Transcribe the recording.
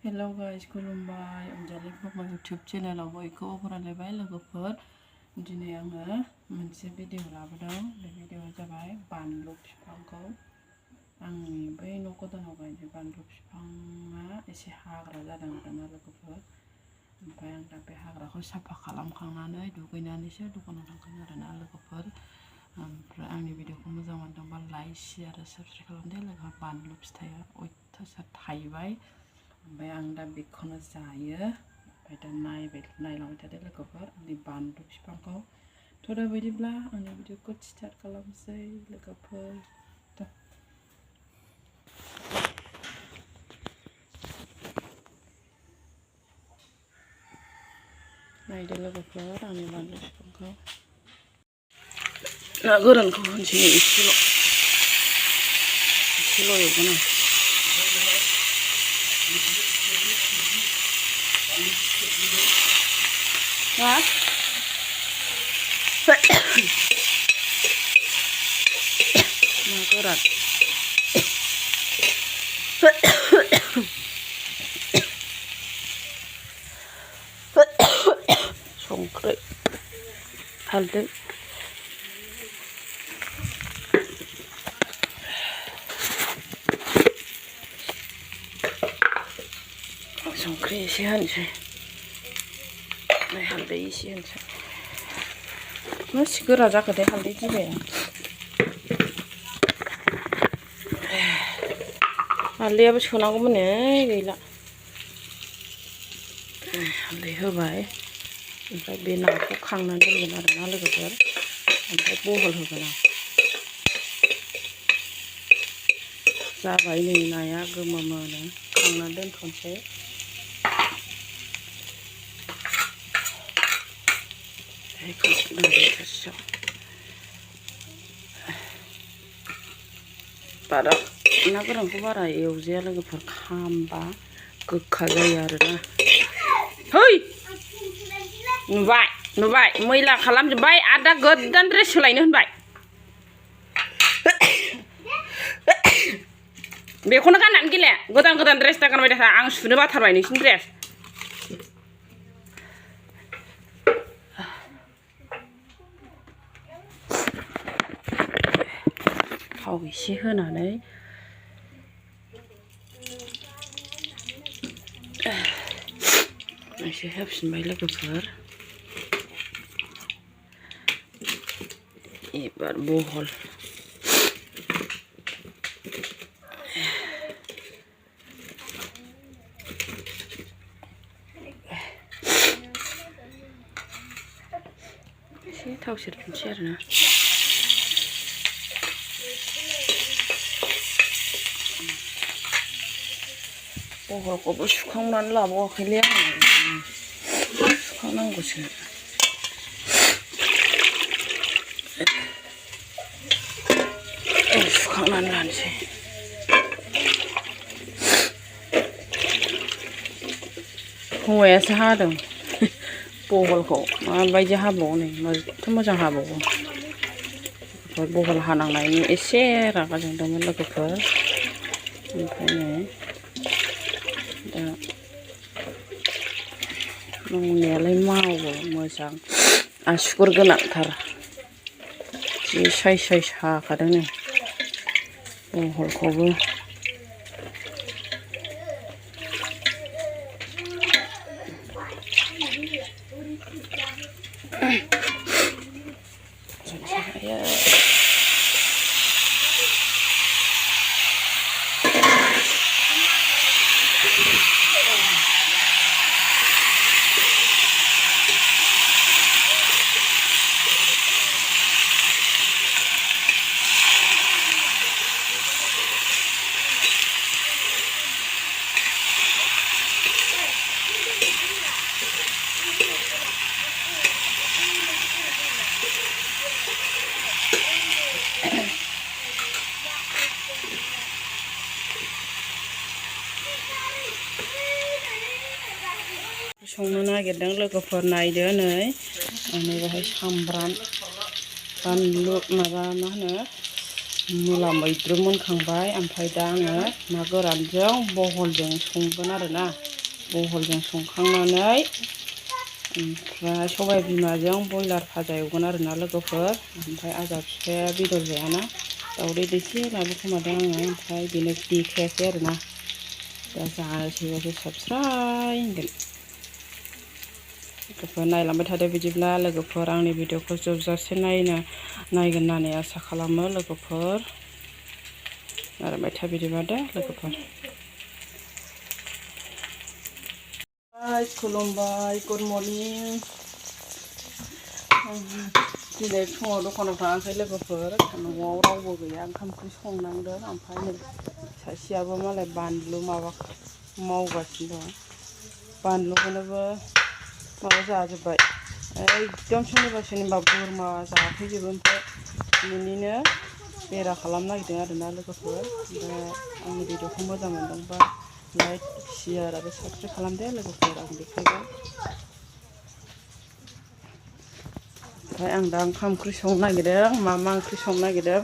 hello guys खुलुमबाय Anjali blog YouTube चेनेलाव बयखौबो बरायलायबाय लोगोफोर दिनै आङो मोनसे भिडिअ लाबोदों बे भिडिअआ जाबाय बानलु बिफांखौ आंनि बै न' गोदानाव गायनाय बानलु बिफाङा एसे हाग्रा जादों आरोना लोगोफोर ओमफ्राय आं दा बे हाग्राखौ साफा खालामखांनानै दुगैनानैसो दखानाव थांगोन आरोना लोगोफोर ओमफ्राय आंनि भिडिअखौ मोजां मोनदोंबा लाइक शेयार आरो साबस्क्राइब खालामदो लोगो बानलु फिथाइया अयथासार थाइबाय ओमफ्राय आं दा बेखौनो जायो ओमफ्राय दा नायलांबाय थादो लोगोफोर आंनि बानलु बिफांखौ थ' दा बिदिब्ला आंनि भिडिअखौ स्टार्ट खालामसै लोगोफोर नायदो लोगोफोर आंनि बानलु बिफांखौ ना गोरानखौ होनसै एसेल' एवगोन आं मा गोरान संख्रि हालदै संख्रि एसे होनोसै हालदै एसे होनोसै मासि गोरा जाखो दे हालदै दिबाया हालदैयाबो सोनांगौमोन नै गैला हालदै होबाय ओमफ्राय बे नाखौ खांनानै दोनगोन आरोना लोगोफोर ओमफ्राय बहल होगोन आं जाबाय नै नाया गोमोनो खांनानै दोनथ'नोसै बारा ना गोरानखौ बारा एवजाया लोगोफोर खामबा गोखा जायो आरोना है नुबाय मैला खालामजोब्बाय आरो दा गोदान ड्रेस सोलायनो होनबाय बेखौनो गाननानै गेले गोदान ड्रेस दा गानबाय था आं सुनो बाथारबाय नोंसिनि ड्रेस थाव एसे होनानै एसे होफिनबाय लोगोफोर एबार बहल एसे थाव सेरफिनसै आरोना बहलखौबो सुखांनानै लाबावाखैलै आङो सुखांनांगौसो सुखांनानै लानोसै हौवायासो हादों बहलखौ माबायदि हाबावो नै माथो मोजां हाबावो बहल हानांनायनि एसे रागा जोंदोंमोन लोगोफोर ओमफ्राय नै दा मावनायालाय मावो मोजां आसुगुर गोनांथार जि साइस हाखादों नै बहलखौबो संनो नागिरदों लोगोफोर नायदो नै आं बेहाय सामब्राम बानलु माबा मा होनो मुला मैद्रु मोनखांबाय ओमफ्राय दा आङो ना गोरानजों बहलजों संगोन आरोना बहलजों संखांनानै ओमफ्राय सबाय बिमाजों बयलार भाजा एवगोन आरोना लोगोफोर ओमफ्राय आजा फिफाया बेदर जायाना दाउदै दैसे लाबोखोमादों आङो ओमफ्राय बेनो देखायाखै आरोना दा जानोसैबासो साबस्राय होनगोन लोगोफोर नायलांबाय थादो बिदिब्ला लोगोफोर आंनि भिडिअखौ जोबजासे नायगोन होननानै आसा खालामो लोगोफोर नायलांबाय था बिदिबा दे लोगोफोर खुलुमबाय गुड मर्निं दिनै फुङाव दखानाव थाङाखै लोगोफोर न'आव रावबो गैया ओंखाम ओंख्रि संनांदों ओमफ्राय नै सासेयाबो मालाय बानलु मावगासिनो दं बानलुखौनोबो माबा जाजोब्बाय एकदम सोरनिबा बोरमा जाफैजोबो ओमफ्राय बिनिनो बेरा खालामनो नागिरदों आरोना लोगोफोर ओमफ्राय आंनि भिडिअखौ मोजां मोनदोंबा लाइक शेयार आरो साबस्क्राइब खालामदो लोगोफोर आं देखायगोन ओमफ्राय आं दा ओंखाम ओंख्रि संनो नागिरदों मा ओंख्रि संनो नागिरदों